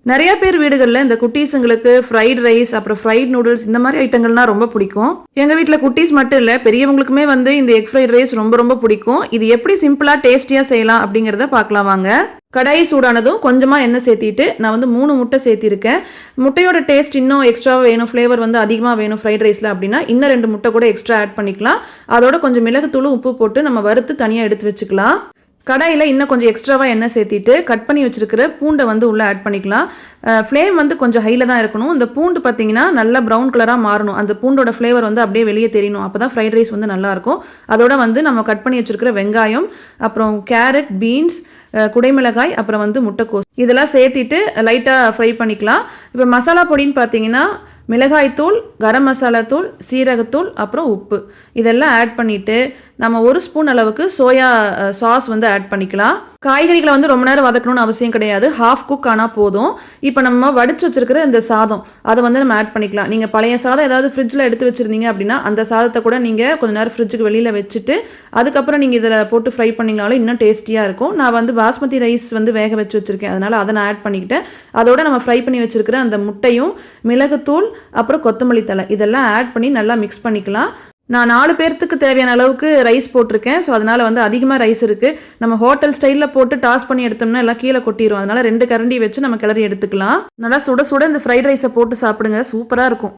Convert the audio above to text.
நிறைய பேர் வீடுகளில் இந்த குட்டீஸுங்களுக்கு ஃப்ரைட் ரைஸ் அப்புறம் ஃப்ரைட் நூடுல்ஸ் இந்த மாதிரி ஐட்டங்கள்லாம் ரொம்ப பிடிக்கும். எங்கள் வீட்டில் குட்டீஸ் மட்டும் இல்லை, பெரியவங்களுக்குமே வந்து இந்த எக் ஃப்ரைட் ரைஸ் ரொம்ப ரொம்ப பிடிக்கும். இது எப்படி சிம்பிளாக டேஸ்டியாக செய்யலாம் அப்படிங்கிறத பார்க்கலாம் வாங்க. கடாய் சூடானதும் கொஞ்சமாக எண்ணெய் சேர்த்திட்டு நான் வந்து 3 முட்டை சேர்த்திருக்கேன். முட்டையோட டேஸ்ட் இன்னும் எக்ஸ்ட்ராவாக வேணும், ஃப்ளேவர் வந்து அதிகமாக வேணும் ஃப்ரைட் ரைஸில் அப்படின்னா இன்னும் 2 முட்டை கூட எக்ஸ்ட்ரா ஆட் பண்ணிக்கலாம். அதோட கொஞ்சம் மிளகுத்தூள் உப்பு போட்டு நம்ம வறுத்து தனியாக எடுத்து வச்சுக்கலாம். கடாயில் இன்னும் கொஞ்சம் எக்ஸ்ட்ராவாக எண்ணெய் சேர்த்திட்டு கட் பண்ணி வச்சுருக்கிற பூண்டை வந்து உள்ளே ஆட் பண்ணிக்கலாம். ஃப்ளேம் வந்து கொஞ்சம் ஹையில் தான் இருக்கணும். இந்த பூண்டு பார்த்தீங்கன்னா நல்லா ப்ரௌன் கலராக மாறணும். அந்த பூண்டோட ஃப்ளேவர் வந்து அப்படியே வெளியே தெரியணும். அப்போ தான் ஃப்ரைட் ரைஸ் வந்து நல்லாயிருக்கும். அதோட வந்து நம்ம கட் பண்ணி வச்சுருக்கிற வெங்காயம், அப்புறம் கேரட், பீன்ஸ், குடைமிளகாய், அப்புறம் வந்து முட்டைக்கோஸ் இதெல்லாம் சேர்த்திட்டு லைட்டாக ஃப்ரை பண்ணிக்கலாம். இப்போ மசாலா பொடின்னு பார்த்தீங்கன்னா மிளகாய்த்தூள், கரம் மசாலா தூள், சீரகத்தூள், அப்புறம் உப்பு இதெல்லாம் ஆட் பண்ணிவிட்டு நம்ம 1 ஸ்பூன் அளவுக்கு சோயா சாஸ் வந்து ஆட் பண்ணிக்கலாம். காய்கறிகளை வந்து ரொம்ப நேரம் வதக்கணும்னு அவசியம் கிடையாது, ஹாஃப் குக் ஆனால் போதும். இப்போ நம்ம வடிச்சு வச்சிருக்கிற இந்த சாதம் அதை வந்து நம்ம ஆட் பண்ணிக்கலாம். நீங்கள் பழைய சாதம் ஏதாவது ஃப்ரிட்ஜில் எடுத்து வச்சுருந்தீங்க அப்படின்னா அந்த சாதத்தை கூட நீங்கள் கொஞ்சம் நேரம் ஃப்ரிட்ஜுக்கு வெளியில் வச்சுட்டு அதுக்கப்புறம் நீங்கள் இதில் போட்டு ஃப்ரை பண்ணிங்கனாலும் இன்னும் டேஸ்டியாக இருக்கும். நான் வந்து பாஸ்மதி ரைஸ் வந்து வேக வச்சு வச்சுருக்கேன், அதனால் அதை நான் ஆட் பண்ணிக்கிட்டேன். அதோட நம்ம ஃப்ரை பண்ணி வச்சுருக்கிற அந்த முட்டையும் மிளகுத்தூள் அப்புறம் கொத்தமல்லி தழை இதெல்லாம் ஆட் பண்ணி நல்லா மிக்ஸ் பண்ணிக்கலாம். நான் 4 பேர்த்துக்கு தேவையான அளவுக்கு ரைஸ் போட்டிருக்கேன். ஸோ அதனால் வந்து அதிகமாக ரைஸ் இருக்குது. நம்ம ஹோட்டல் ஸ்டைலில் போட்டு டாஸ் பண்ணி எடுத்தோம்னா எல்லாம் கீழே கொட்டிடும். அதனால் 2 கரண்டி வச்சு நம்ம கிளறி எடுத்துக்கலாம். நல்லா சுட சுட இந்த ஃப்ரைட் ரைஸை போட்டு சாப்பிடுங்க, சூப்பராக இருக்கும்.